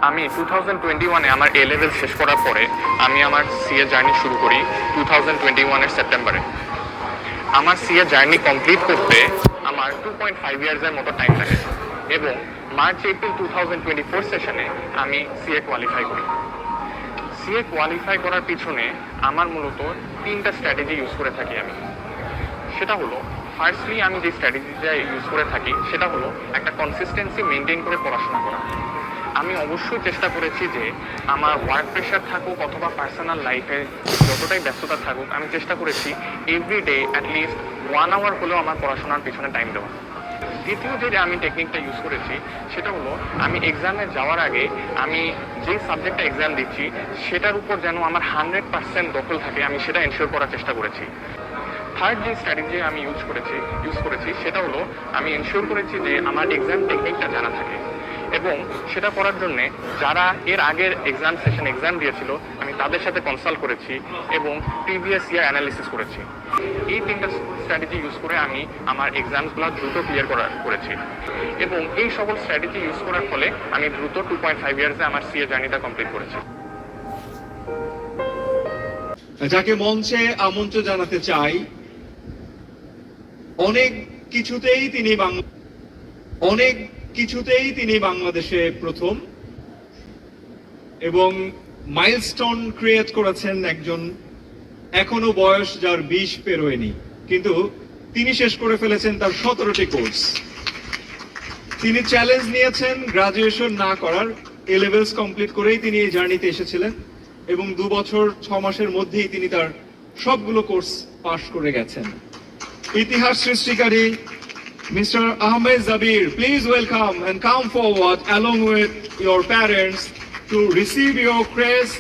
আমি 2021-এ আমার এ লেভেল শেষ করার পরে আমি আমার সিএ জার্নি শুরু করি 2021-এর সেপ্টেম্বরে। আমার সিএ জার্নি কমপ্লিট করতে আমার 2.5 ইয়ার্সের মতো টাইম লাগে এবং মার্চ এপ্রিল 2024 সেশনে আমি সিএ কোয়ালিফাই করি। সিএ কোয়ালিফাই করার পিছনে আমার মূলত 3টা স্ট্র্যাটেজি ইউজ করে থাকি আমি। সেটা হলো, ফার্স্টলি আমি যে স্ট্র্যাটেজিটা ইউজ করে থাকি সেটা হলো একটা কনসিস্টেন্সি মেনটেন করে পড়াশোনা করা। আমি অবশ্যই চেষ্টা করেছি যে আমার ওয়ার্ক প্রেশার থাকুক অথবা পার্সোনাল লাইফে যতটাই ব্যস্ততা থাকুক, আমি চেষ্টা করেছি এভরিডে অ্যাটলিস্ট 1 আওয়ার হলেও আমার পড়াশোনার পিছনে টাইম দেওয়া। দ্বিতীয় যে আমি টেকনিকটা ইউজ করেছি সেটা হলো, আমি এক্সামে যাওয়ার আগে আমি যে সাবজেক্টটা এক্সাম দিচ্ছি সেটার উপর যেন আমার 100% দখল থাকে, আমি সেটা এনশিওর করার চেষ্টা করেছি। থার্ড যে স্ট্র্যাটেজি আমি ইউজ করেছি সেটা হলো, আমি এনশিওর করেছি যে আমার এক্সাম টেকনিকটা জানা থাকে এবং সেটা করার জন্য যারা এর আগের এক্সাম দিয়েছিল আমি তাদের সাথে কনসাল্ট করেছি এবং প্রিভিয়াস ইয়ার অ্যানালিসিস করেছি। এই 3টা স্ট্র্যাটেজি ইউজ করে আমি আমার এক্সামগুলো দ্রুত ক্লিয়ার করেছি এবং এই সকল স্ট্র্যাটেজি ইউজ করার ফলে আমি দ্রুত 2.5 ইয়ার্সে আমার সিএ জার্নিটা কমপ্লিট করেছি। যাকে মঞ্চে আমন্ত্রণ জানাতে চাই, অনেক কিছুতেই তিনি বাংলাদেশে প্রথম এবং মাইলস্টোন ক্রিয়েট করেছেন একজন এখনো বয়স যার 20 পেরোয়নি, কিন্তু তিনি শেষ করে ফেলেছেন তার 17টি কোর্স। তিনি চ্যালেঞ্জ নিয়েছেন গ্রাজুয়েশন না করার, এ লেভেলস কমপ্লিট করেই তিনি এই জার্নিতে এসেছিলেন এবং 2 বছর 6 মাসের মধ্যেই তিনি তার সবগুলো কোর্স পাশ করে গেছেন। ইতিহাস সৃষ্টিকারী Mr. Ahmed Zabir, please welcome and come forward along with your parents to receive your crest.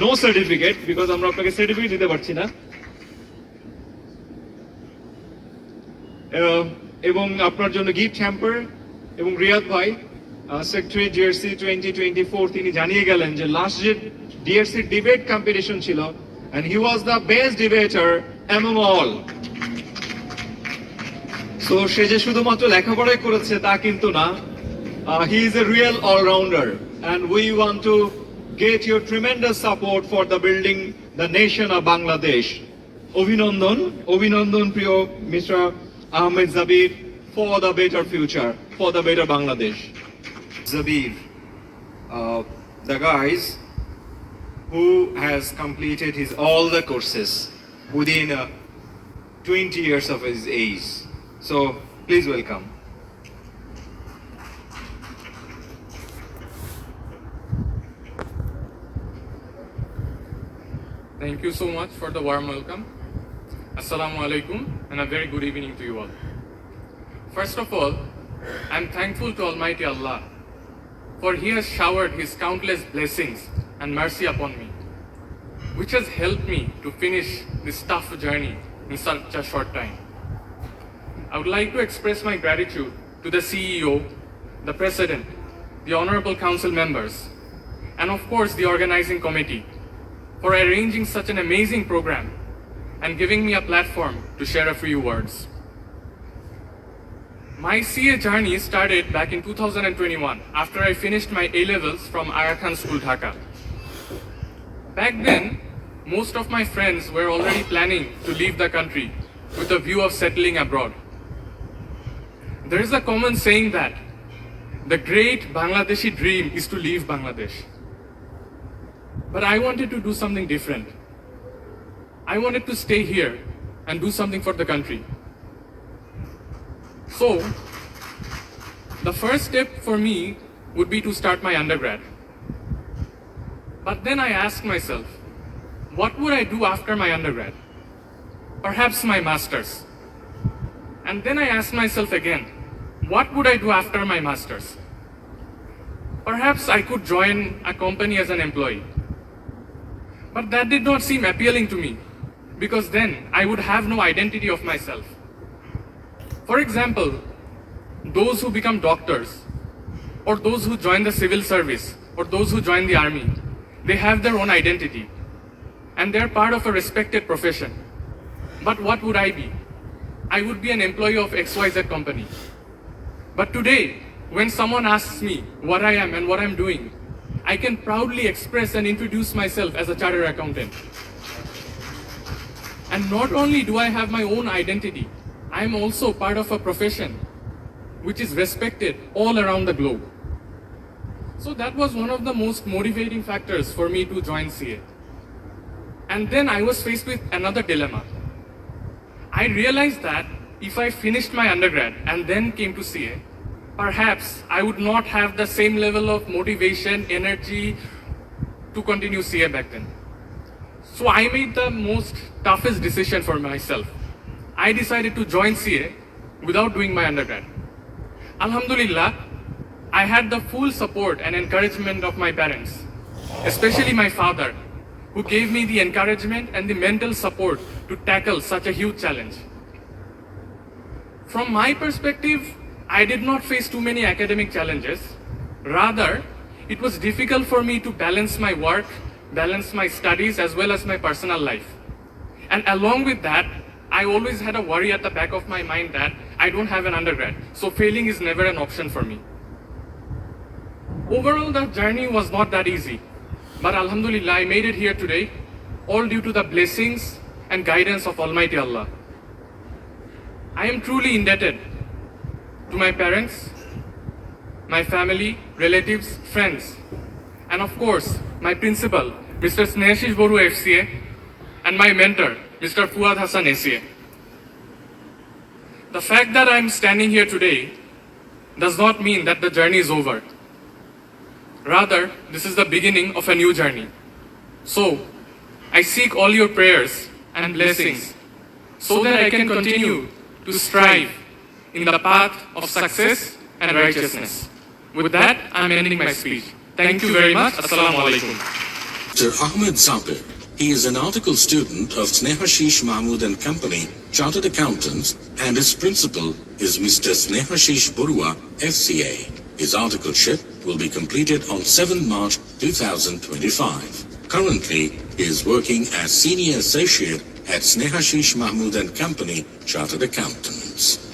No certificate, because আমরা আপনাকে সার্টিফিকেট দিতে পারছি না, এবং আপনার জন্য গিফট হ্যাম্পার। এবং রিয়াদ ভাই, সেক্রেটারি জিআরসি 2024, তিনি জানিয়ে গেলেন যে লাস্ট যে ডিআরসি ডিবেট কম্পিটিশন ছিল and he was the best debater among all. So সে যে শুধুমাত্র লেখাপড়াই করেছে তা কিন্তু না, he is a real all-rounder and we want to get your tremendous support for the building the nation of Bangladesh. অভিনন্দন প্রিয় Mr. Ahmed Zabir, for the better future, for the better Bangladesh. Zabir, the guys who has completed all the courses within 20 years of his age. So please welcome. Thank you so much for the warm welcome. Assalamu alaikum and a very good evening to you all. First of all, I'm thankful to Almighty Allah, for He has showered His countless blessings and mercy upon me, which has helped me to finish this tough journey in such a short time. I would like to express my gratitude to the CEO, the President, the Honorable Council members, and of course the organizing committee for arranging such an amazing program and giving me a platform to share a few words. My CA journey started back in 2021 after I finished my A-levels from Aga Khan School, Dhaka. Back then, most of my friends were already planning to leave the country with a view of settling abroad. There is a common saying that the great Bangladeshi dream is to leave Bangladesh. But I wanted to do something different. I wanted to stay here and do something for the country. So, the first step for me would be to start my undergrad. But then I asked myself, what would I do after my undergrad? Perhaps my master's. And then I asked myself again, what would I do after my master's? Perhaps I could join a company as an employee. But that did not seem appealing to me, because then I would have no identity of myself. For example, those who become doctors, or those who join the civil service, or those who join the army, they have their own identity, and they're part of a respected profession. But what would I be? I would be an employee of XYZ company. But today, when someone asks me what I am and what I'm doing, I can proudly express and introduce myself as a chartered accountant. And not only do I have my own identity, I am also part of a profession which is respected all around the globe. So that was one of the most motivating factors for me to join CA. And then I was faced with another dilemma. I realized that if I finished my undergrad and then came to CA, perhaps I would not have the same level of motivation, energy to continue CA back then. So I made the most toughest decision for myself. I decided to join CA without doing my undergrad. Alhamdulillah, I had the full support and encouragement of my parents, especially my father, who gave me the encouragement and the mental support to tackle such a huge challenge. From my perspective, I did not face too many academic challenges. Rather, it was difficult for me to balance my work, balance my studies, as well as my personal life. And along with that, I always had a worry at the back of my mind that I don't have an undergrad, so failing is never an option for me. Overall, the journey was not that easy, but Alhamdulillah, I made it here today, all due to the blessings and guidance of Almighty Allah. I am truly indebted to my parents, my family, relatives, friends, and of course, my principal, Mr. Snehashish Boru FCA, and my mentor, Mr. Fuad Hassan ACA. The fact that I am standing here today does not mean that the journey is over. Rather, this is the beginning of a new journey. So, I seek all your prayers and blessings so that I can continue to strive in the path of success and righteousness. With that, I am ending my speech. Thank you very much. Assalamu alaikum. Mr. Ahmed Sabir. He is an article student of Snehashish Mahmood and Company, Chartered Accountants, and his principal is Mr. Snehashish Burua, FCA. His articleship will be completed on 7 March 2025. Currently, he is working as Senior Associate at Snehashish Mahmood and Company, Chartered Accountants.